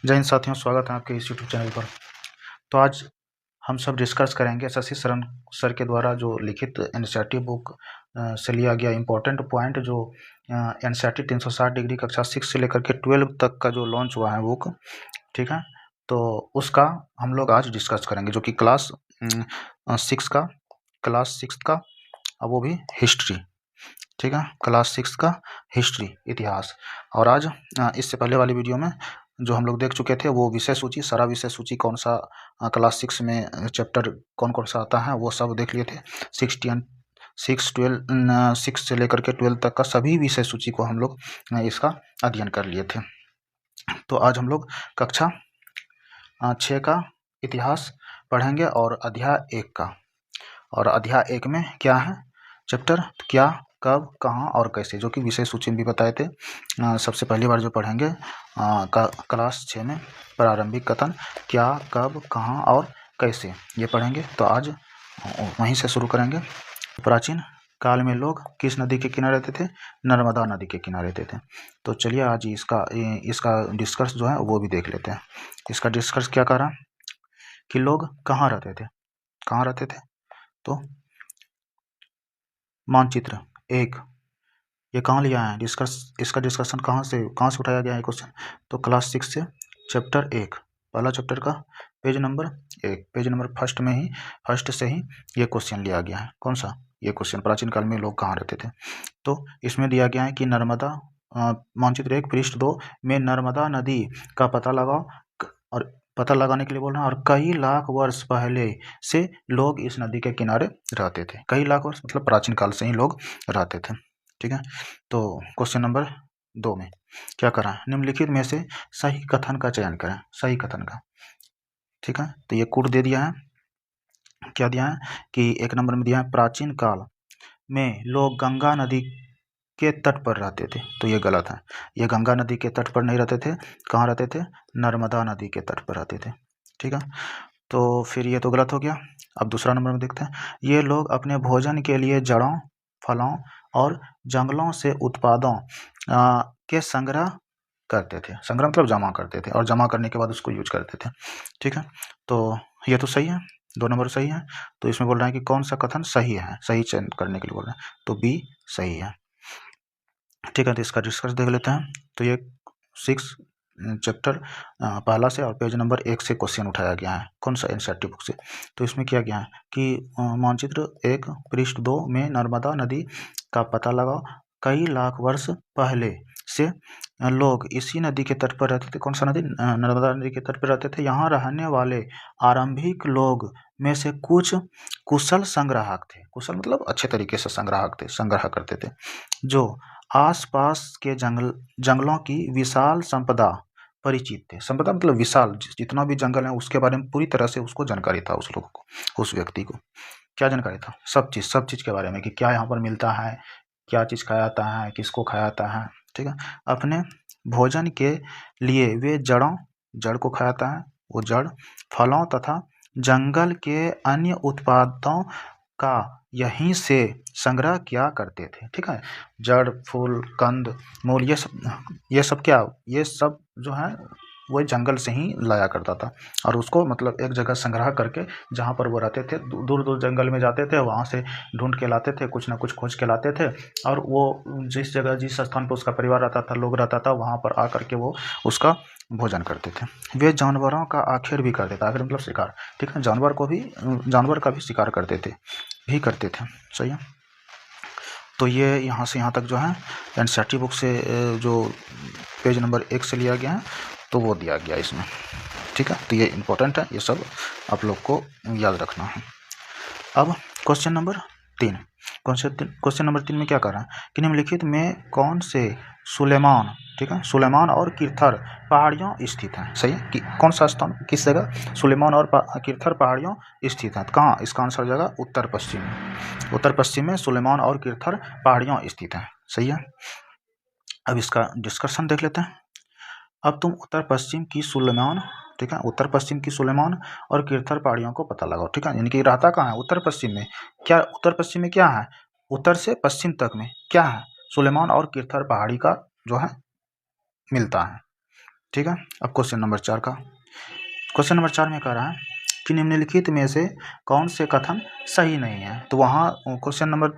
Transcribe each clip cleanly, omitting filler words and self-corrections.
जय हिंद साथियों, स्वागत है आपके इस यूट्यूब चैनल पर। तो आज हम सब डिस्कस करेंगे एसएससी शरण सर के द्वारा जो लिखित एनसीईआरटी बुक से लिया गया इम्पोर्टेंट पॉइंट जो एनसीईआरटी 360 डिग्री कक्षा 6 से लेकर के 12 तक का जो लॉन्च हुआ है बुक, ठीक है। तो उसका हम लोग आज डिस्कस करेंगे जो कि क्लास 6 का अब वो भी हिस्ट्री, ठीक है। क्लास 6 का हिस्ट्री इतिहास। और आज इससे पहले वाली वीडियो में जो हम लोग देख चुके थे वो विषय सूची, सारा विषय सूची कौन सा क्लास 6 में चैप्टर कौन कौन सा आता है वो सब देख लिए थे। 6 से लेकर के 12 तक का सभी विषय सूची को हम लोग इसका अध्ययन कर लिए थे। तो आज हम लोग कक्षा 6 का इतिहास पढ़ेंगे और अध्याय 1 का। और अध्याय 1 में क्या है चैप्टर, क्या, कब, कहाँ और कैसे, जो कि विषय सूची में भी बताए थे। सबसे पहली बार जो पढ़ेंगे क्लास 6 में प्रारंभिक कथन, क्या, कब, कहाँ और कैसे, ये पढ़ेंगे। तो आज वहीं से शुरू करेंगे। प्राचीन काल में लोग किस नदी के किनारे रहते थे? नर्मदा नदी के किनारे रहते थे। तो चलिए आज इसका डिस्कस जो है वो भी देख लेते हैं। इसका डिस्कस क्या कर रहा है कि लोग कहाँ रहते थे। तो मानचित्र 1, ये कहाँ लिया है इसका डिस्कशन कहाँ से उठाया गया है क्वेश्चन? तो क्लास 6 से चैप्टर 1, पहला चैप्टर का page number 1, page number first से ही ये क्वेश्चन लिया गया है। कौन सा? ये क्वेश्चन, प्राचीन काल में लोग कहाँ रहते थे। तो इसमें दिया गया है कि नर्मदा, मानचित्र 1 पृष्ठ 2 में नर्मदा नदी का पता लगाओ, और पता लगाने के लिए बोल रहे हैं। और कई लाख वर्ष पहले से लोग इस नदी के किनारे रहते थे। कई लाख वर्ष मतलब प्राचीन काल से ही लोग रहते थे, ठीक है। तो क्वेश्चन नंबर 2 में क्या करा है? निम्नलिखित में से सही कथन का चयन करें, सही कथन का, ठीक है। तो ये कोड दे दिया है, क्या दिया है कि 1 नंबर में दिया है प्राचीन काल में लोग गंगा नदी के तट पर रहते थे। तो ये गलत है, ये गंगा नदी के तट पर नहीं रहते थे। कहाँ रहते थे? नर्मदा नदी के तट पर रहते थे, ठीक है। तो फिर ये तो गलत हो गया। अब दूसरा नंबर में देखते हैं, ये लोग अपने भोजन के लिए जड़ों, फलों और जंगलों से उत्पादों के संग्रह करते थे। संग्रह मतलब जमा करते थे, और जमा करने के बाद उसको यूज करते थे, ठीक है। तो ये तो सही है, 2 नंबर सही है। तो इसमें बोल रहा है कि कौन सा कथन सही है, सही चयन करने के लिए बोल रहे हैं। तो बी सही है, ठीक है। तो इसका डिस्कस देख लेते हैं। तो ये 6 चैप्टर पहला से और पेज नंबर 1 से क्वेश्चन उठाया गया है। कौन सा? एनसीईआरटी बुक से। तो इसमें किया गया है कि मानचित्र 1 पृष्ठ 2 में नर्मदा नदी का पता लगाओ। कई लाख वर्ष पहले से लोग इसी नदी के तट पर रहते थे। कौन सा नदी? नर्मदा नदी के तट पर रहते थे। यहाँ रहने वाले आरंभिक लोग में से कुछ कुशल संग्राहक थे। कुशल मतलब अच्छे तरीके से संग्रह करते थे, जो आसपास के जंगलों की विशाल संपदा परिचित थे। संपदा मतलब विशाल, जितना भी जंगल है उसके बारे में पूरी तरह से उसको जानकारी था। उस लोगों को, उस व्यक्ति को क्या जानकारी था? सब चीज़ के बारे में, कि क्या यहाँ पर मिलता है, क्या चीज़ खाया जाता है, किसको खाया जाता है, ठीक है। अपने भोजन के लिए वे जड़ को खाया जाता है, वो जड़, फलों तथा जंगल के अन्य उत्पादों का यहीं से संग्रह किया करते थे, ठीक है। जड़, फूल, कंद, मूल, ये सब क्या, ये सब जो है वो जंगल से ही लाया करता था। और उसको मतलब एक जगह संग्रह करके जहाँ पर वो रहते थे, दूर दूर जंगल में जाते थे, वहाँ से ढूंढ के लाते थे, कुछ ना कुछ खोज के लाते थे। और वो जिस जगह, जिस स्थान पर उसका परिवार रहता था, लोग रहता था, वहाँ पर आकर के वो उसका भोजन करते थे। वे जानवरों का आखिर भी करते थे। आखिर मतलब शिकार, ठीक है। जानवर का भी शिकार करते थे। सही है। तो ये यहाँ से यहाँ तक जो है एनसीईआरटी बुक से जो पेज नंबर 1 से लिया गया है, तो वो दिया गया इसमें, ठीक है। तो ये इम्पोर्टेंट है, ये सब आप लोग को याद रखना है। अब क्वेश्चन नंबर 3, क्वेश्चन नंबर 3 में क्या कर रहा है कि निम्नलिखित में कौन से सुलेमान, ठीक है, सुलेमान और किरथर पहाड़ियों स्थित हैं। सही है कि कौन सा स्थान, किस जगह सुलेमान और किरथर पहाड़ियों स्थित हैं? कहाँ? इसका आंसर हो जाएगा उत्तर पश्चिम में सुलेमान और किरथर पहाड़ियों स्थित हैं। सही है। अब इसका डिस्कशन देख लेते हैं। अब तुम उत्तर पश्चिम की सुलेमान, ठीक है, उत्तर पश्चिम की सुलेमान और किरथर पहाड़ियों को पता लगाओ, ठीक है। यानी कि रहता कहाँ है? उत्तर पश्चिम में। क्या उत्तर पश्चिम में क्या है? उत्तर से पश्चिम तक में क्या है? सुलेमान और किरथर पहाड़ी का जो है मिलता है, ठीक है। अब क्वेश्चन नंबर 4 का, क्वेश्चन नंबर 4 में कह रहा है कि निम्नलिखित में से कौन से कथन सही नहीं है। तो वहाँ क्वेश्चन नंबर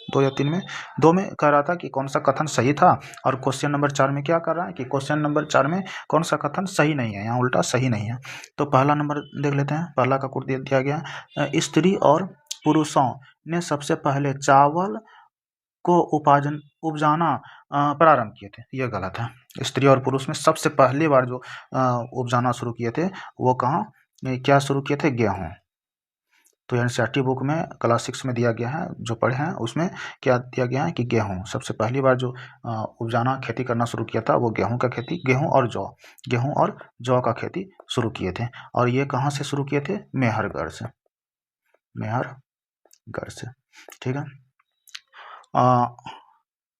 2 या 3 में 2 में कह रहा था कि कौन सा कथन सही था, और क्वेश्चन नंबर 4 में क्या कर रहा है कि क्वेश्चन नंबर 4 में कौन सा कथन सही नहीं है, यहाँ उल्टा सही नहीं है। तो पहला नंबर देख लेते हैं, पहला का कोड दिया गया, स्त्री और पुरुषों ने सबसे पहले चावल को उपजाना प्रारंभ किए थे, ये गलत है। स्त्री और पुरुष में सबसे पहली बार जो उपजाना शुरू किए थे वो कहाँ, क्या शुरू किए थे, गेहूँ। तो एनसीईआरटी बुक में क्लास 6 में दिया गया है, जो पढ़े हैं उसमें क्या दिया गया है कि गेहूँ सबसे पहली बार जो उपजाना खेती करना शुरू किया था वो गेहूँ का खेती, गेहूँ और जौ का खेती शुरू किए थे। और ये कहाँ से शुरू किए थे, मेहरगढ़ से, ठीक है।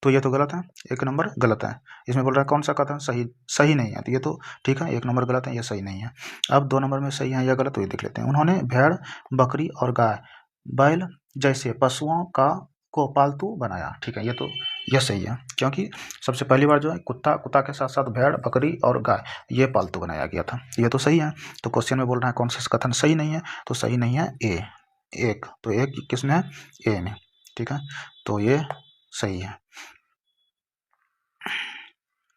तो ये तो गलत है, एक नंबर गलत है। इसमें बोल रहा है कौन सा कथन सही नहीं है, तो ये तो ठीक है, एक नंबर गलत है, ये सही नहीं है। अब 2 नंबर में सही है या गलत, तो ये देख लेते हैं। उन्होंने भेड़, बकरी और गाय, बैल जैसे पशुओं को पालतू बनाया, ठीक है, ये सही है, क्योंकि सबसे पहली बार जो है कुत्ता के साथ साथ भेड़, बकरी और गाय ये पालतू बनाया गया था, ये तो सही है। तो क्वेश्चन में बोल रहा है कौन सा कथन सही नहीं है, तो सही नहीं है एक, तो एक किस में है, ए में, ठीक है, तो ये सही है,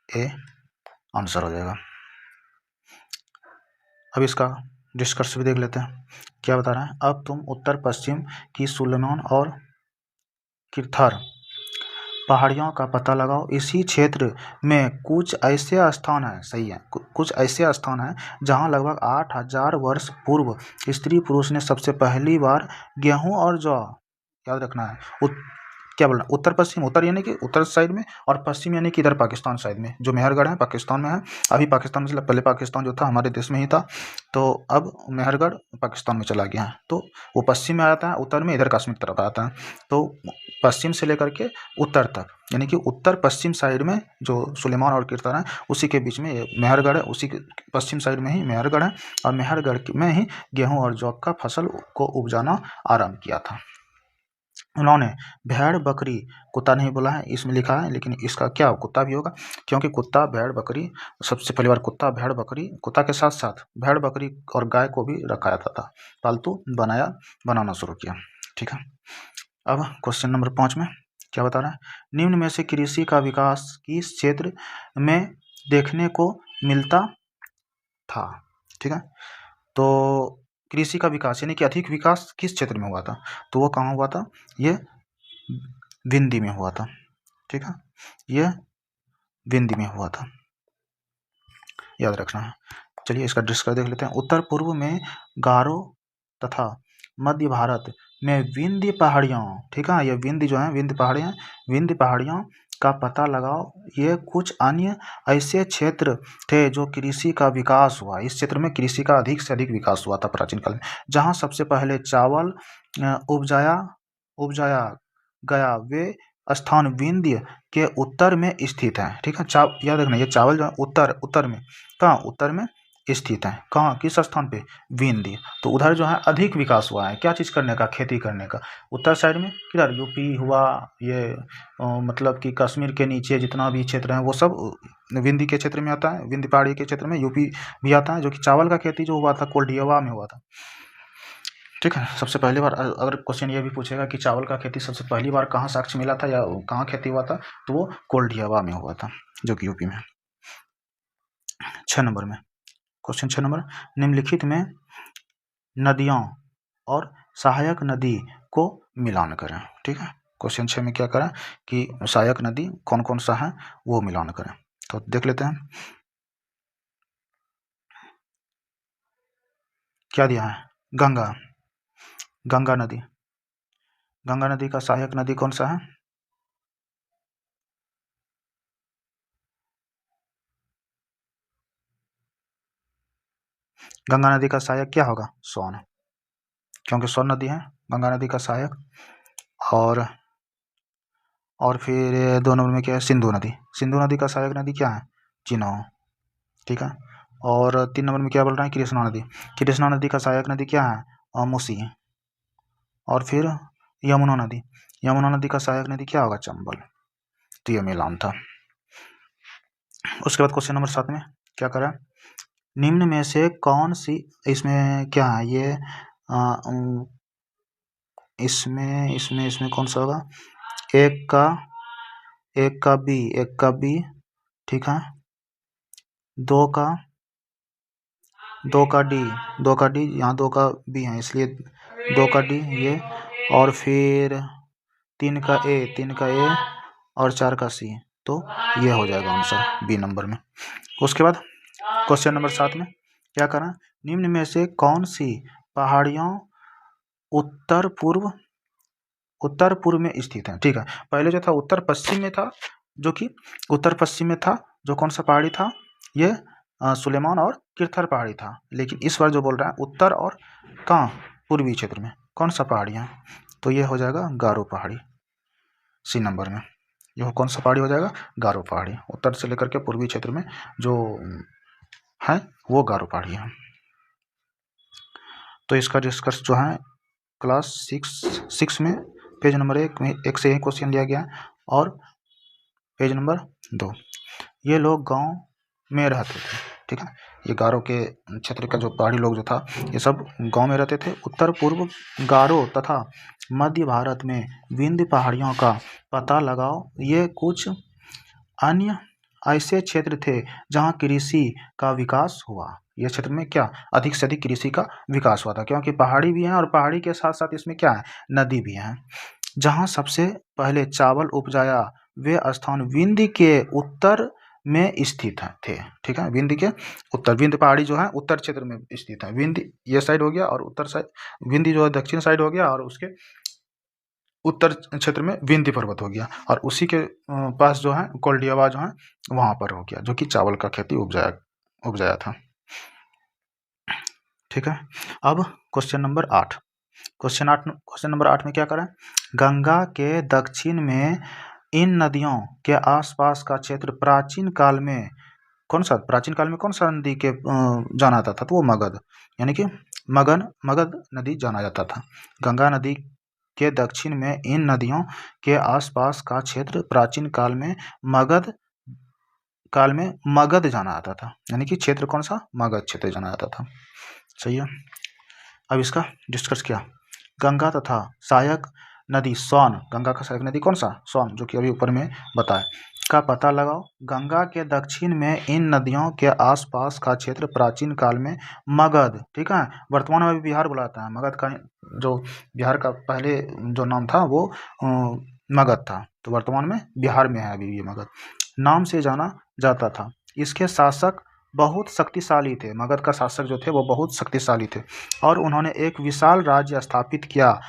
ए आंसर हो जाएगा। अब इसका डिस्कर्स भी देख लेते हैं, क्या बता रहा है। अब तुम उत्तर पश्चिम की सुलेमान और किरथर पहाड़ियों का पता लगाओ। इसी क्षेत्र में कुछ ऐसे स्थान हैं, सही है, कुछ ऐसे स्थान हैं जहां लगभग 8000 वर्ष पूर्व स्त्री पुरुष ने सबसे पहली बार गेहूं और जौ, याद रखना है, क्या बोलना, उत्तर पश्चिम, उत्तर यानी कि उत्तर साइड में, और पश्चिम यानी कि इधर पाकिस्तान साइड में, जो मेहरगढ़ है पाकिस्तान में है। अभी पाकिस्तान मतलब पहले पाकिस्तान जो था हमारे देश में ही था, तो अब मेहरगढ़ पाकिस्तान में चला गया है, तो वो पश्चिम में आता है, उत्तर में इधर कश्मीर तरफ आता है। तो पश्चिम से लेकर के उत्तर तक, यानी कि उत्तर पश्चिम साइड में जो सुलेमान और किरतन है उसी के बीच में मेहरगढ़ है, उसी के पश्चिम साइड में ही मेहरगढ़ है, और मेहरगढ़ में ही गेहूँ और जौ का फसल को उपजाना आरम्भ किया था। उन्होंने भेड़, बकरी, कुत्ता नहीं बोला है, इसमें लिखा है, लेकिन इसका क्या कुत्ता भी होगा, क्योंकि कुत्ता, भेड़, बकरी, सबसे पहली बार कुत्ता, भेड़, बकरी, कुत्ता के साथ साथ भेड़, बकरी और गाय को भी रखा जाता था, पालतू बनाना शुरू किया, ठीक है। अब क्वेश्चन नंबर 5 में क्या बता रहा है, निम्न में से कृषि का विकास किस क्षेत्र में देखने को मिलता था, ठीक है। तो कृषि का विकास यानी कि अधिक विकास किस क्षेत्र में हुआ था, तो वो कहाँ हुआ था, ये विंदी में हुआ था, ठीक है, ये विंदी में हुआ था, याद रखना है। चलिए इसका डिस्कस देख लेते हैं। उत्तर पूर्व में गारो तथा मध्य भारत में विंध्य पहाड़ियों, ठीक है, ये विंध्य जो है विंध्य पहाड़ियों का पता लगाओ। ये कुछ अन्य ऐसे क्षेत्र थे जो कृषि का विकास हुआ, इस क्षेत्र में कृषि का अधिक से अधिक विकास हुआ था प्राचीन काल में, जहाँ सबसे पहले चावल उपजाया गया। वे स्थान विंध्य के उत्तर में स्थित है, ठीक है, याद रखना, ये चावल जो है उत्तर में, कहाँ, उत्तर में स्थित है, कहाँ, किस स्थान पे, विंध्य। तो उधर जो है अधिक विकास हुआ है, क्या चीज़ करने का, खेती करने का, उत्तर साइड में किधर, यूपी हुआ, ये मतलब कि कश्मीर के नीचे जितना भी क्षेत्र है वो सब विंध्य के क्षेत्र में आता है, विंध्य पहाड़ी के क्षेत्र में यूपी भी आता है, जो कि चावल का खेती जो हुआ था कोल्डियावा में हुआ था, ठीक है। सबसे पहली बार अगर क्वेश्चन ये भी पूछेगा कि चावल का खेती सबसे पहली बार कहाँ साक्ष्य मिला था या कहाँ खेती हुआ था, तो वो कोल्डियावा में हुआ था, जो कि यूपी में। 6 नंबर में क्वेश्चन 6 नंबर, निम्नलिखित में नदियों और सहायक नदी को मिलान करें, ठीक है। क्वेश्चन 6 में क्या करें कि सहायक नदी कौन कौन सा है वो मिलान करें, तो देख लेते हैं क्या दिया है। गंगा नदी का सहायक नदी कौन सा है, गंगा नदी का सहायक क्या होगा, सोन, क्योंकि सोन नदी है गंगा नदी का सहायक। और फिर 2 नंबर में क्या है, सिंधु नदी का सहायक नदी क्या है, चिनाब, ठीक है। और 3 नंबर में क्या बोल रहा है, कृष्णा नदी का सहायक नदी क्या है, मूसी। और फिर यमुना नदी का सहायक नदी क्या होगा, चंबल। तो ये मिलान था। उसके बाद क्वेश्चन नंबर 7 में क्या करा, निम्न में से कौन सी, इसमें क्या है ये, इसमें इसमें इसमें कौन सा होगा, एक का बी, ठीक है, दो का डी, यहाँ 2 का बी है इसलिए 2 का डी ये, और फिर 3 का ए और 4 का सी, तो ये हो जाएगा आंसर बी नंबर में। उसके बाद क्वेश्चन नंबर 7 में क्या करना, निम्न में से कौन सी पहाड़ियाँ उत्तर पूर्व में स्थित है। ठीक है, पहले जो था उत्तर पश्चिम में था, जो कि उत्तर पश्चिम में था, जो कौन सा पहाड़ी था, ये सुलेमान और किरथर पहाड़ी था। लेकिन इस बार जो बोल रहा है उत्तर और कहाँ, पूर्वी क्षेत्र में कौन सा पहाड़ियाँ, तो ये हो जाएगा गारो पहाड़ी सी नंबर में। यह कौन सा पहाड़ी हो जाएगा, गारो पहाड़ी। उत्तर से लेकर के पूर्वी क्षेत्र में जो है वो गारो पहाड़ी है। तो इसका डिस्कस जो है क्लास 6 में पेज नंबर 1 में एक से एक क्वेश्चन लिया गया, और पेज नंबर 2 ये लोग गांव में रहते थे। ठीक है, ये गारो के क्षेत्र का जो पहाड़ी लोग जो था ये सब गांव में रहते थे। उत्तर पूर्व गारो तथा मध्य भारत में विंध्य पहाड़ियों का पता लगाओ। ये कुछ अन्य ऐसे क्षेत्र थे जहां कृषि का विकास हुआ। ये क्षेत्र में क्या अधिक से अधिक कृषि का विकास हुआ था, क्योंकि पहाड़ी भी है और पहाड़ी के साथ साथ इसमें क्या है, नदी भी है। जहां सबसे पहले चावल उपजाया वे स्थान विंध्य के उत्तर में स्थित थे। ठीक है, विंध्य के उत्तर, विंध्य पहाड़ी जो है उत्तर क्षेत्र में स्थित है। विंध्य ये साइड हो गया और उत्तर साइड, विंध्य जो है दक्षिण साइड हो गया और उसके उत्तर क्षेत्र में विंध्य पर्वत हो गया, और उसी के पास जो है कोल्डियावा जो है वहां पर हो गया, जो कि चावल का खेती उपजाया था। ठीक है, अब क्वेश्चन नंबर 8, क्वेश्चन नंबर 8 में क्या करें, गंगा के दक्षिण में इन नदियों के आसपास का क्षेत्र प्राचीन काल में कौन सा नदी के जाना जाता था, तो वो मगध, यानी कि मगध नदी जाना जाता था। गंगा नदी के दक्षिण में इन नदियों के आसपास का क्षेत्र प्राचीन काल में मगध जाना जाता था, यानी कि क्षेत्र कौन सा, मगध क्षेत्र जाना जाता था। सही है। अब इसका डिस्कस किया, गंगा तथा सहायक नदी सोन, गंगा का सहायक नदी कौन सा, सोन, जो कि अभी ऊपर में बताया, का पता लगाओ। गंगा के दक्षिण में इन नदियों के आसपास का क्षेत्र प्राचीन काल में मगध, ठीक है, वर्तमान में अभी बिहार बुलाता है, मगध का जो बिहार का पहले जो नाम था वो मगध था, तो वर्तमान में बिहार में है अभी ये मगध, नाम से जाना जाता था। इसके शासक बहुत शक्तिशाली थे, मगध का शासक जो थे वो बहुत शक्तिशाली थे, और उन्होंने एक विशाल राज्य स्थापित किया।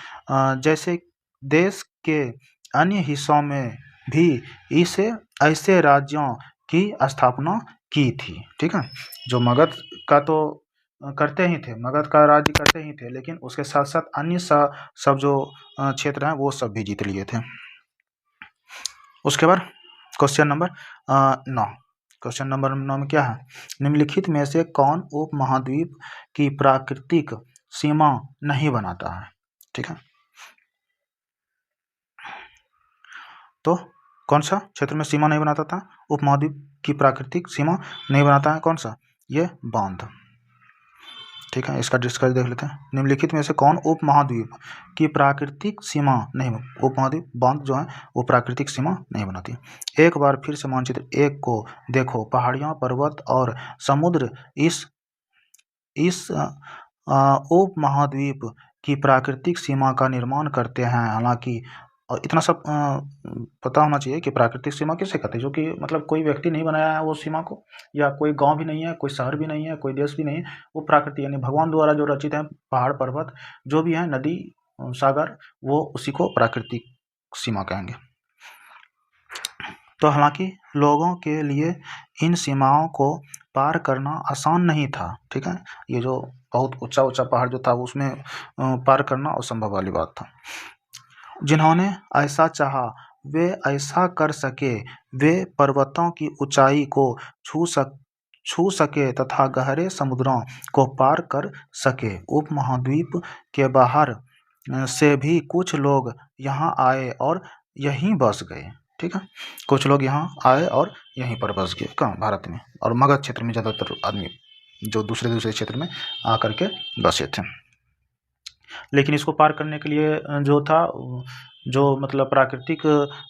जैसे देश के अन्य हिस्सों में भी इसे ऐसे राज्यों की स्थापना की थी। ठीक है, जो मगध का तो करते ही थे, मगध का राज्य करते ही थे, लेकिन उसके साथ साथ अन्य सब जो क्षेत्र हैं वो सब भी जीत लिए थे। उसके बाद क्वेश्चन नंबर 9, क्वेश्चन नंबर 9 में क्या है, निम्नलिखित में से कौन उपमहाद्वीप की प्राकृतिक सीमा नहीं बनाता है। ठीक है, तो कौन सा क्षेत्र में सीमा नहीं बनाता था, उपमहाद्वीप की प्राकृतिक सीमा नहीं बनाता है, कौन सा, ये बांध। ठीक है, इसका डिस्कस देख लेते हैं, निम्नलिखित में से कौन उपमहाद्वीप की प्राकृतिक सीमा नहीं, उपमहाद्वीप बांध जो है वो प्राकृतिक सीमा नहीं बनाती। एक बार फिर से मानचित्र 1 को देखो, पहाड़ियाँ, पर्वत और समुद्र इस उपमहाद्वीप की प्राकृतिक सीमा का निर्माण करते हैं। हालांकि और इतना सब पता होना चाहिए कि प्राकृतिक सीमा किसे कहते हैं, जो कि मतलब कोई व्यक्ति नहीं बनाया है वो सीमा को, या कोई गांव भी नहीं है, कोई शहर भी नहीं है, कोई देश भी नहीं है, वो प्रकृति यानी भगवान द्वारा जो रचित है, पहाड़ पर्वत जो भी है, नदी सागर, वो उसी को प्राकृतिक सीमा कहेंगे। तो हालांकि लोगों के लिए इन सीमाओं को पार करना आसान नहीं था। ठीक है, ये जो बहुत ऊंचा पहाड़ जो था उसमें पार करना असंभव वाली बात था। जिन्होंने ऐसा चाहा वे ऐसा कर सके, वे पर्वतों की ऊंचाई को छू सके तथा गहरे समुद्रों को पार कर सके। उपमहाद्वीप के बाहर से भी कुछ लोग यहाँ आए और यहीं बस गए। ठीक है। कुछ लोग यहाँ आए और यहीं पर बस गए, कहाँ, भारत में, और मगध क्षेत्र में ज़्यादातर आदमी जो दूसरे क्षेत्र में आकर के बसे थे। लेकिन इसको पार करने के लिए जो था, जो मतलब प्राकृतिक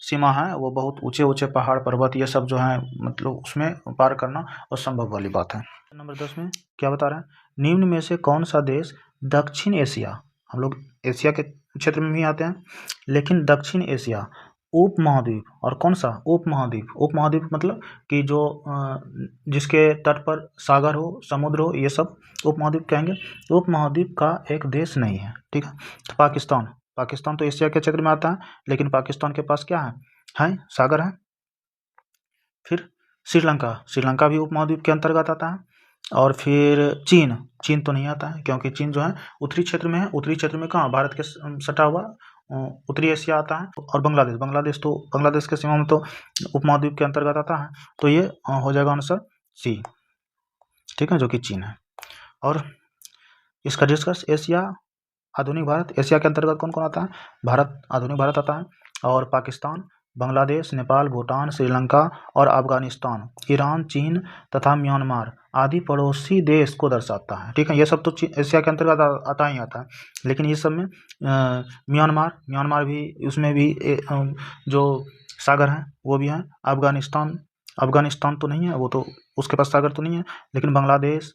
सीमा है, वो बहुत ऊंचे ऊंचे पहाड़ पर्वत ये सब जो है, मतलब उसमें पार करना असंभव वाली बात है। नंबर 10 में क्या बता रहा है, निम्न में से कौन सा देश दक्षिण एशिया, हम लोग एशिया के क्षेत्र में भी आते हैं, लेकिन दक्षिण एशिया उप महाद्वीप, और कौन सा उप महाद्वीप, उप महाद्वीप मतलब कि जो जिसके तट पर सागर हो, समुद्र हो, ये सब उप महाद्वीप कहेंगे। उप महाद्वीप का एक देश नहीं है, ठीक है। तो पाकिस्तान, पाकिस्तान तो एशिया के क्षेत्र में आता है, लेकिन पाकिस्तान के पास क्या है सागर है। फिर श्रीलंका, श्रीलंका भी उप महाद्वीप के अंतर्गत आता है। और फिर चीन, चीन तो नहीं आता है, क्योंकि चीन जो है उत्तरी क्षेत्र में है। उत्तरी क्षेत्र में कहाँ, भारत के सटा हुआ उत्तरी एशिया आता है। और बांग्लादेश, बांग्लादेश तो बांग्लादेश के सीमा में तो उप महाद्वीप के अंतर्गत आता है। तो ये हो जाएगा आंसर सी, ठीक है, जो कि चीन है। और इसका डिस्कस एशिया आधुनिक भारत, एशिया के अंतर्गत कौन कौन आता है, भारत, आधुनिक भारत आता है, और पाकिस्तान, बांग्लादेश, नेपाल, भूटान, श्रीलंका और अफगानिस्तान, ईरान, चीन तथा म्यांमार आदि पड़ोसी देश को दर्शाता है, ठीक है। ये सब तो एशिया के अंतर्गत आता ही आता है। लेकिन इस सब में म्यांमार, म्यांमार भी, उसमें भी जो सागर है वो भी है। अफगानिस्तान, अफगानिस्तान तो नहीं है, वो तो उसके पास सागर तो नहीं है। लेकिन बांग्लादेश,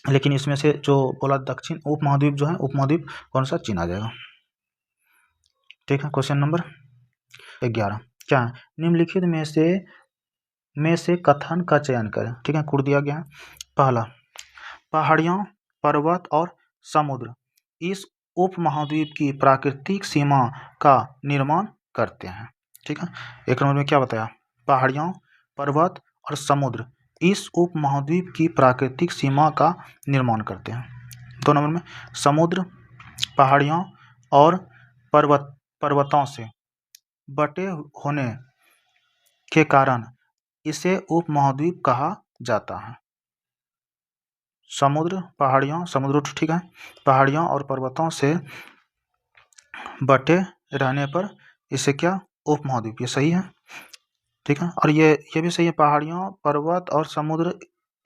लेकिन इसमें से जो बोला दक्षिण उप महाद्वीप जो है, उप महाद्वीप कौन सा, चीन आ जाएगा, ठीक है। क्वेश्चन नंबर 11 क्या है, निम्नलिखित में से कथन का चयन करें, ठीक है। कुछ दिया गया है। पहला, पहाड़ियाँ, पर्वत और समुद्र इस उप महाद्वीप की प्राकृतिक सीमा का निर्माण करते हैं, ठीक है। एक नंबर में क्या बताया, पहाड़ियाँ, पर्वत और समुद्र इस उप महाद्वीप की प्राकृतिक सीमा का निर्माण करते हैं। 2 नंबर में समुद्र, पहाड़ियाँ और पर्वतों से बटे होने के कारण इसे उप महाद्वीप कहा जाता है। समुद्र, पहाड़ियाँ, समुद्र तो ठीक है, पहाड़ियाँ और पर्वतों से बटे रहने पर इसे क्या, उप महाद्वीप, ये सही है, ठीक है। और ये भी सही है, पहाड़ियाँ, पर्वत और समुद्र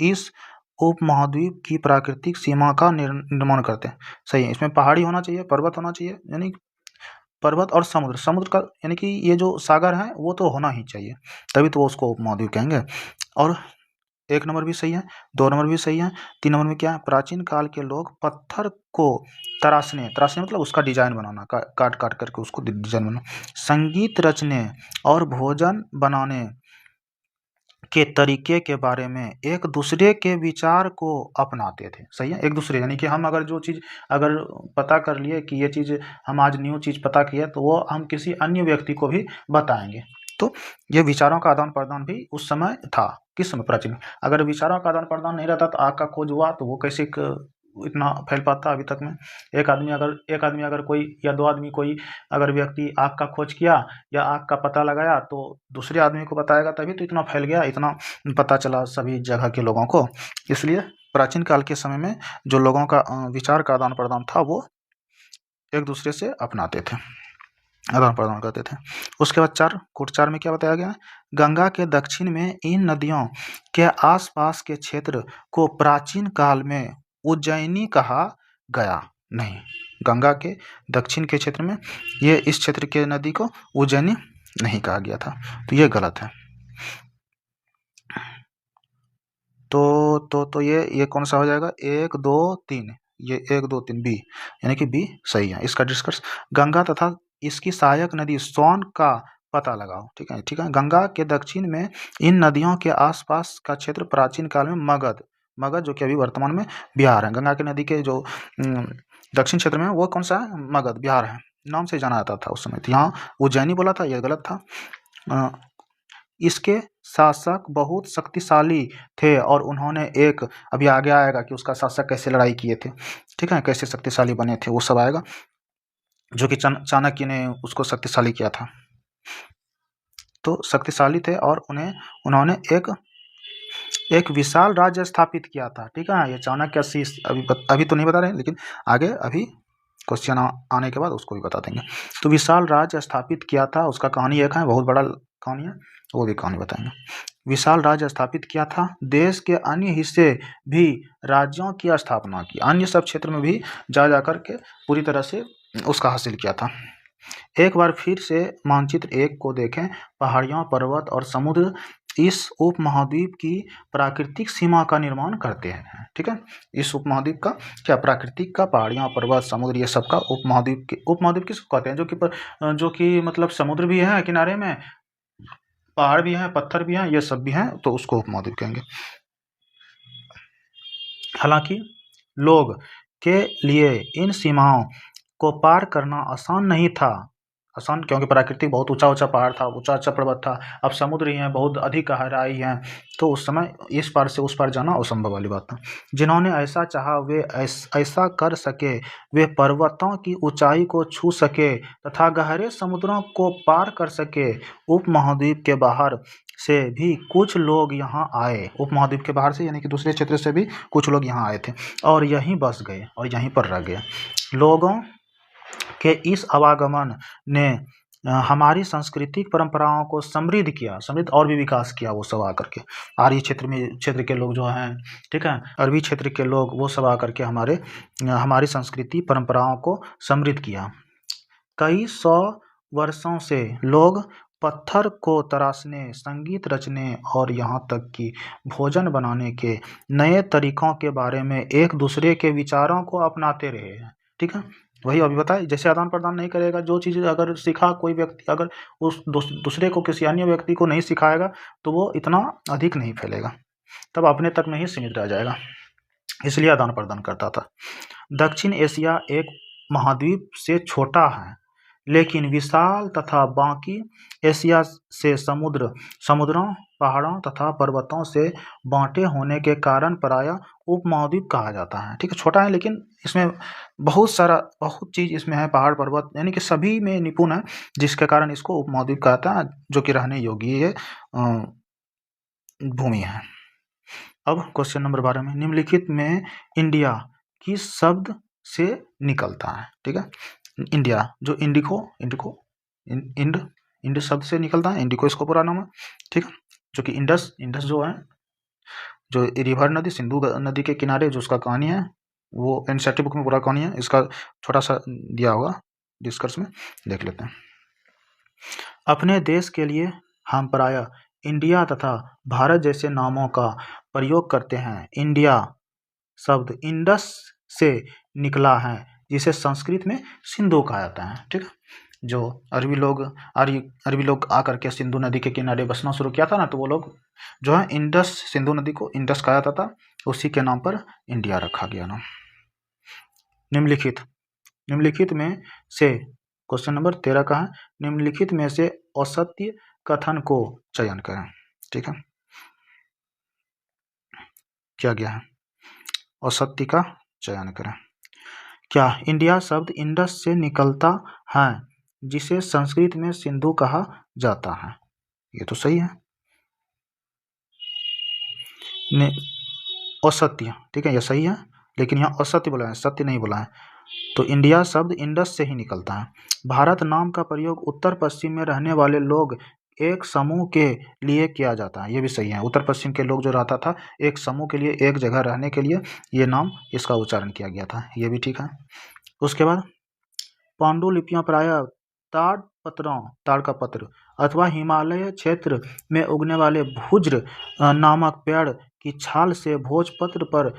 इस उप महाद्वीप की प्राकृतिक सीमा का निर्माण करते हैं, सही है। इसमें पहाड़ी होना चाहिए, पर्वत होना चाहिए, यानी पर्वत और समुद्र, समुद्र का यानी कि ये जो सागर है वो तो होना ही चाहिए, तभी तो वो उसको उप महाद्वीप कहेंगे। और 1 नंबर भी सही है, 2 नंबर भी सही है। 3 नंबर में क्या है, प्राचीन काल के लोग पत्थर को तराशने, तराशने मतलब उसका डिजाइन बनाना, काट काट करके उसको डिजाइन बनाना, संगीत रचने और भोजन बनाने के तरीके के बारे में एक दूसरे के विचार को अपनाते थे, सही है। एक दूसरे, यानी कि हम अगर जो चीज़ अगर पता कर लिए कि ये चीज़ हम आज न्यू चीज़ पता किए, तो वो हम किसी अन्य व्यक्ति को भी बताएंगे। तो ये विचारों का आदान प्रदान भी उस समय था, किस समय, प्राचीन। अगर विचारों का आदान प्रदान नहीं रहता तो आग का खोज हुआ तो वो कैसे इतना फैल पाता अभी तक में। एक आदमी अगर कोई या 2 आदमी, कोई अगर व्यक्ति आग का खोज किया या आग का पता लगाया तो दूसरे आदमी को बताएगा, तभी तो इतना फैल गया, इतना पता चला सभी जगह के लोगों को। इसलिए प्राचीन काल के समय में जो लोगों का विचार का आदान प्रदान था वो एक दूसरे से अपनाते थे, आदान प्रदान करते थे। उसके बाद 4 में क्या बताया गया, गंगा के दक्षिण में इन नदियों के आसपास के क्षेत्र को प्राचीन काल में उज्जैनी कहा गया नहीं। गंगा के दक्षिण के क्षेत्र में ये इस क्षेत्र के नदी को उज्जैनी नहीं कहा गया था, तो ये गलत है। तो ये कौन सा हो जाएगा, 1 2 3, ये 1 2 3 बी, यानी कि बी सही है। इसका डिस्कस, गंगा तथा इसकी सहायक नदी सोन का पता लगाओ, ठीक है, ठीक है। गंगा के दक्षिण में इन नदियों के आसपास का क्षेत्र प्राचीन काल में मगध जो कि अभी वर्तमान में बिहार है, गंगा की नदी के जो दक्षिण क्षेत्र में वो कौन सा है, मगध, बिहार है, नाम से जाना जाता था उस समय। तो यहाँ उज्जैनी बोला था, यह गलत था। इसके शासक बहुत शक्तिशाली थे और उन्होंने एक, अभी आगे आएगा कि उसका शासक कैसे लड़ाई किए थे, ठीक है, कैसे शक्तिशाली बने थे, वो सब आएगा, जो कि चाणक्य ने उसको शक्तिशाली किया था। तो शक्तिशाली थे और उन्होंने एक विशाल राज्य स्थापित किया था, ठीक है। ये चाणक्य अभी तो नहीं बता रहे, लेकिन आगे अभी क्वेश्चन आने के बाद उसको भी बता देंगे। तो विशाल राज्य स्थापित किया था, उसका कहानी एक है, बहुत बड़ा कहानियाँ, वो भी कहानी बताएंगे। विशाल राज्य स्थापित किया था, देश के अन्य हिस्से भी राज्यों की स्थापना की, अन्य सब क्षेत्र में भी जा कर के पूरी तरह से उसका हासिल किया था। एक बार फिर से मानचित्र 1 को देखें। पहाड़ियाँ, पर्वत और समुद्र इस उपमहाद्वीप की प्राकृतिक सीमा का निर्माण करते हैं। ठीक है, इस उपमहाद्वीप का क्या प्राकृतिक का पहाड़ियाँ, पर्वत, समुद्र, ये सब का उपमहाद्वीप किसको कहते हैं? जो कि मतलब समुद्र भी है किनारे में, पहाड़ भी हैं, पत्थर भी हैं, ये सब भी हैं, तो उसको उपमहाद्वीप कहेंगे। हालांकि लोग के लिए इन सीमाओं को पार करना आसान नहीं था। आसान क्योंकि प्राकृतिक बहुत ऊंचा पहाड़ था, ऊंचा पर्वत था। अब समुद्र ही है, बहुत अधिक गहराई है, तो उस समय इस पार से उस पार जाना असंभव वाली बात था। जिन्होंने ऐसा चाहा वे ऐसा कर सके। वे पर्वतों की ऊंचाई को छू सके तथा गहरे समुद्रों को पार कर सके। उपमहाद्वीप के बाहर से भी कुछ लोग यहाँ आए। उपमहाद्वीप के बाहर से यानी कि दूसरे क्षेत्र से भी कुछ लोग यहाँ आए थे और यहीं बस गए और यहीं पर रह गए। लोगों के इस आवागमन ने हमारी सांस्कृतिक परंपराओं को समृद्ध और भी विकास किया। वो सब आकर के आर्य क्षेत्र के लोग जो हैं, ठीक है, अरबी क्षेत्र के लोग, वो सब आकर के हमारी संस्कृति परंपराओं को समृद्ध किया। कई 100 वर्षों से लोग पत्थर को तराशने, संगीत रचने और यहाँ तक कि भोजन बनाने के नए तरीकों के बारे में एक दूसरे के विचारों को अपनाते रहे हैं। ठीक है, वही अभी बताए, जैसे आदान प्रदान नहीं करेगा, जो चीज़ अगर सीखा कोई व्यक्ति, अगर उस दूसरे को किसी अन्य व्यक्ति को नहीं सिखाएगा तो वो इतना अधिक नहीं फैलेगा, तब अपने तक में ही सीमित रह जाएगा। इसलिए आदान प्रदान करता था। दक्षिण एशिया एक महाद्वीप से छोटा है, लेकिन विशाल तथा बाकी एशिया से समुद्रों, पहाड़ों तथा पर्वतों से बांटे होने के कारण प्रायः उपमहाद्वीप कहा जाता है। ठीक है, छोटा है लेकिन इसमें बहुत चीज़ इसमें है, पहाड़, पर्वत, यानी कि सभी में निपुण है, जिसके कारण इसको उपमहाद्वीप कहता है, जो कि रहने योग्य ये भूमि है। अब क्वेश्चन नंबर 12 में, निम्नलिखित में इंडिया किस शब्द से निकलता है? ठीक है, इंडिया जो इंड शब्द से निकलता है, इंडिको इसको पूरा नाम है। ठीक है, जो कि इंडस जो है, जो रिवर नदी, सिंधु नदी के किनारे जो उसका कहानी है, वो एनसीईआरटी बुक में पूरा कहानी है, इसका छोटा सा दिया होगा, डिस्कस में देख लेते हैं। अपने देश के लिए हम प्रायः इंडिया तथा भारत जैसे नामों का प्रयोग करते हैं। इंडिया शब्द इंडस से निकला है, जिसे संस्कृत में सिंधु कहा जाता है। ठीक है, जो अरबी लोग आकर के सिंधु नदी के किनारे बसना शुरू किया था ना, तो वो लोग जो है सिंधु नदी को इंडस कहा जाता था, उसी के नाम पर इंडिया रखा गया नाम। निम्नलिखित में से क्वेश्चन नंबर 13 का है, निम्नलिखित में से असत्य कथन को चयन करें। ठीक है, क्या गया है, असत्य का चयन करें। क्या इंडिया शब्द इंडस से निकलता है, जिसे संस्कृत में सिंधु कहा जाता है? ये तो सही है। असत्य, ठीक है, ये सही है, लेकिन यहाँ असत्य बोला है, सत्य नहीं बोला है। तो इंडिया शब्द इंडस से ही निकलता है। भारत नाम का प्रयोग उत्तर पश्चिम में रहने वाले लोग एक समूह के लिए किया जाता है, ये भी सही है। उत्तर पश्चिम के लोग जो रहता था, एक समूह के लिए, एक जगह रहने के लिए ये नाम, इसका उच्चारण किया गया था, ये भी ठीक है। उसके बाद पांडुलिपियां प्रायः ताड़ का पत्र अथवा हिमालय क्षेत्र में उगने वाले भुज्र नामक पेड़ की छाल से भोजपत्र पर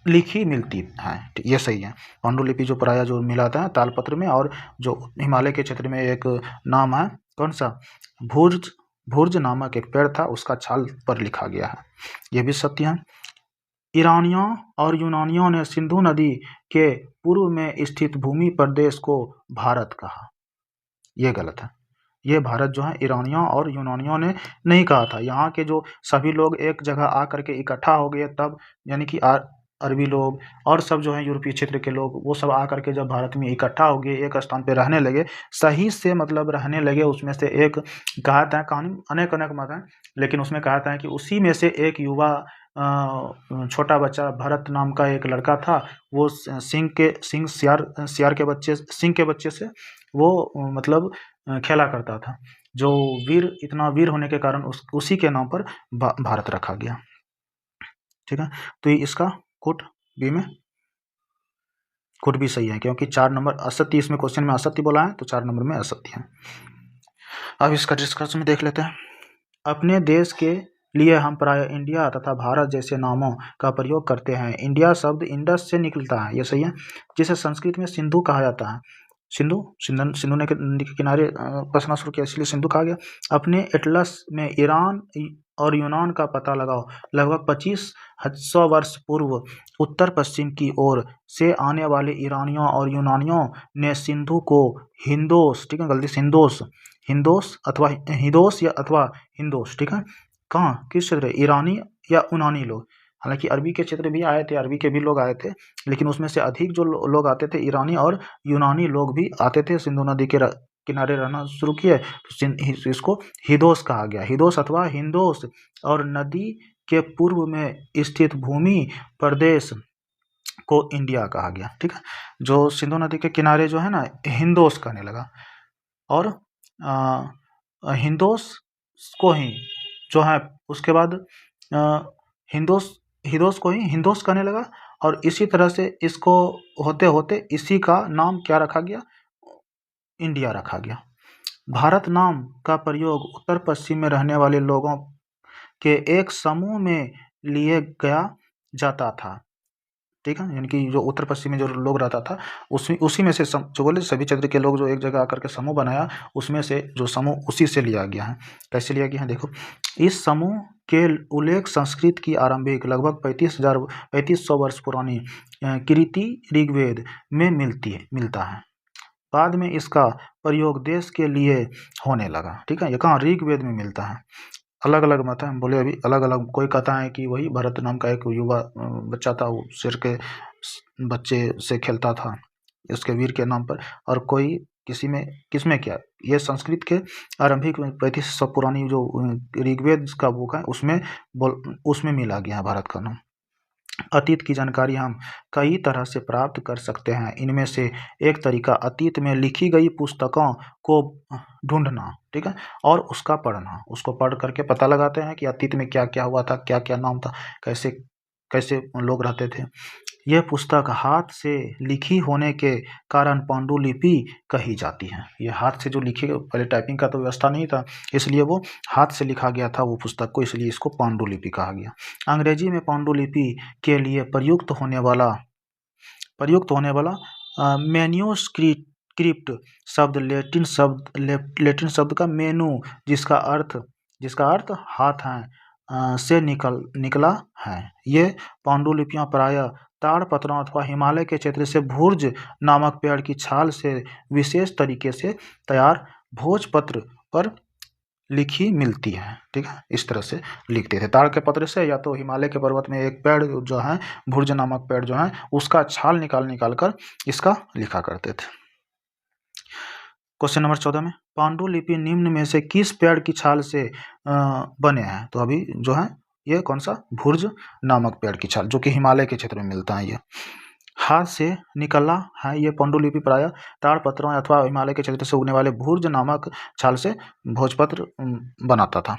लिखी मिलती है। ये सही है। पांडुलिपि जो प्रायः जो मिलाता है तालपत्र में, और जो हिमालय के क्षेत्र में एक नाम है, कौन सा, भुर्ज नामक एक पेड़ था, उसका छाल पर लिखा गया है, ये भी सत्य है। ईरानियों और यूनानियों ने सिंधु नदी के पूर्व में स्थित भूमि प्रदेश को भारत कहा, ये गलत है। ये भारत जो है ईरानियों और यूनानियों ने नहीं कहा था। यहाँ के जो सभी लोग एक जगह आकर के इकट्ठा हो गए तब, यानी कि अरबी लोग और सब जो है यूरोपीय क्षेत्र के लोग, वो सब आकर के जब भारत में इकट्ठा हो गए, एक स्थान पे रहने लगे, सही से मतलब रहने लगे, उसमें से एक कहता है, कहानी अनेक मत है, लेकिन उसमें कहता है कि उसी में से एक युवा छोटा बच्चा भरत नाम का एक लड़का था, वो सिंह के बच्चे से वो मतलब खेला करता था। जो वीर, इतना वीर होने के कारण उसी के नाम पर भारत रखा गया। ठीक है, तो ये इसका कोट बी में कोट भी सही है, क्योंकि 4 नंबर असत्य, इसमें क्वेश्चन में असत्य बोला है तो 4 नंबर में असत्य है। अब इसका डिस्कशन में देख लेते हैं। अपने देश के लिए हम प्रायः इंडिया तथा भारत जैसे नामों का प्रयोग करते हैं। इंडिया शब्द इंडस से निकलता है, ये सही है, जिसे संस्कृत में सिंधु कहा जाता है। सिंधु ने नदी के किनारे बसना शुरू किया, इसलिए सिंधु कहा गया। अपने एटलस में ईरान और यूनान का पता लगाओ। लगभग 2500 वर्ष पूर्व उत्तर पश्चिम की ओर से आने वाले ईरानियों और यूनानियों ने सिंधु को हिंदोस, ठीक है, गलती हिंदोस अथवा हिंदोस, ठीक है, कहाँ, किस क्षेत्र, ईरानी या यूनानी लोग, हालांकि अरबी के क्षेत्र भी आए थे, अरबी के भी लोग आए थे, लेकिन उसमें से अधिक जो लोग आते थे ईरानी और यूनानी लोग भी आते थे, सिंधु नदी के किनारे रहना शुरू किए, तो इसको हिदोस कहा गया, हिदोस अथवा हिंदोस। और नदी के पूर्व में स्थित भूमि प्रदेश को इंडिया कहा गया। ठीक है, जो सिंधु नदी के किनारे जो है ना, हिंदोस कहने लगा, और हिंदोस को ही जो है उसके बाद हिंदोस को ही हिंदोस कहने लगा, और इसी तरह से इसको होते होते इसी का नाम क्या रखा गया, इंडिया रखा गया। भारत नाम का प्रयोग उत्तर पश्चिम में रहने वाले लोगों के एक समूह में लिए गया जाता था। ठीक है, यानी कि जो उत्तर पश्चिम में जो लोग रहता था उसी में से जो बोले सभी क्षेत्र के लोग जो एक जगह आकर के समूह बनाया, उसमें से जो समूह उसी से लिया गया है। कैसे लिया गया है देखो, इस समूह के उल्लेख संस्कृत की आरंभिक लगभग 3500 वर्ष पुरानी कृति ऋग्वेद में मिलता है। बाद में इसका प्रयोग देश के लिए होने लगा। ठीक है, ये कहाँ, ऋग्वेद में मिलता है। अलग अलग मत है, बोले अभी अलग अलग, कोई कहता है कि वही भरत नाम का एक युवा बच्चा था, वो शेर के बच्चे से खेलता था उसके वीर के नाम पर, और कोई किसमें क्या, ये संस्कृत के आरंभिक 3500 पुरानी जो ऋग्वेद का बुक है उसमें मिला गया है भारत का नाम। अतीत की जानकारी हम कई तरह से प्राप्त कर सकते हैं। इनमें से एक तरीका अतीत में लिखी गई पुस्तकों को ढूंढना, ठीक है, और उसका पढ़ना, उसको पढ़ करके पता लगाते हैं कि अतीत में क्या क्या हुआ था, क्या क्या नाम था, कैसे कैसे लोग रहते थे। यह पुस्तक हाथ से लिखी होने के कारण पांडुलिपि कही जाती है। ये हाथ से जो लिखी, पहले टाइपिंग का तो व्यवस्था नहीं था, इसलिए वो हाथ से लिखा गया था वो पुस्तक को, इसलिए इसको पांडुलिपि कहा गया। अंग्रेजी में पांडुलिपि के लिए प्रयुक्त होने वाला मैन्यूस्क्रिप्ट शब्द लेटिन शब्द का मेनू, जिसका अर्थ हाथ है, से निकला है। ये पांडुलिपियां प्रायः ताड़पत्रों अथवा हिमालय के क्षेत्र से भुर्ज नामक पेड़ की छाल से विशेष तरीके से तैयार भोजपत्र पर लिखी मिलती है। ठीक है, इस तरह से लिखते थे, ताड़ के पत्र से, या तो हिमालय के पर्वत में एक पेड़ जो है भुर्ज नामक पेड़ जो है उसका छाल निकाल कर इसका लिखा करते थे। क्वेश्चन नंबर 14 में, पांडुलिपि निम्न में से किस पेड़ की छाल से बने हैं? तो अभी जो है ये कौन सा, भुर्ज नामक पेड़ की छाल, जो कि हिमालय के क्षेत्र में मिलता है। ये हाथ से निकला है। ये पांडुलिपि प्रायः ताड़ पत्रों अथवा हिमालय के क्षेत्र से उगने वाले भुर्ज नामक छाल से भोजपत्र बनाता था।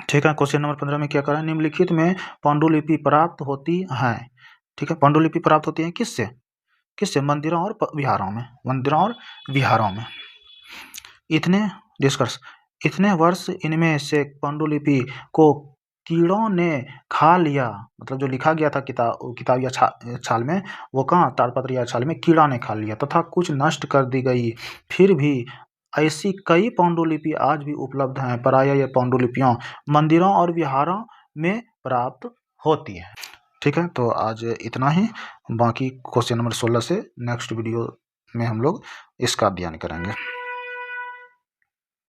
ठीक है, क्वेश्चन नंबर 15 में क्या करा है, निम्नलिखित में पांडुलिपि प्राप्त होती है। ठीक है, पांडुलिपि प्राप्त होती है किससे, मंदिरों और विहारों में। इतने वर्ष इनमें से पांडुलिपि को कीड़ों ने खा लिया, मतलब जो लिखा गया था किताब या छाल में, वो कहाँ, ताड़पत्र या छाल में कीड़ा ने खा लिया तथा कुछ नष्ट कर दी गई। फिर भी ऐसी कई पांडुलिपि आज भी उपलब्ध हैं। प्रायः ये पांडुलिपियां मंदिरों और विहारों में प्राप्त होती है। ठीक है, तो आज इतना ही, बाकी क्वेश्चन नंबर 16 से नेक्स्ट वीडियो में हम लोग इसका अध्ययन करेंगे।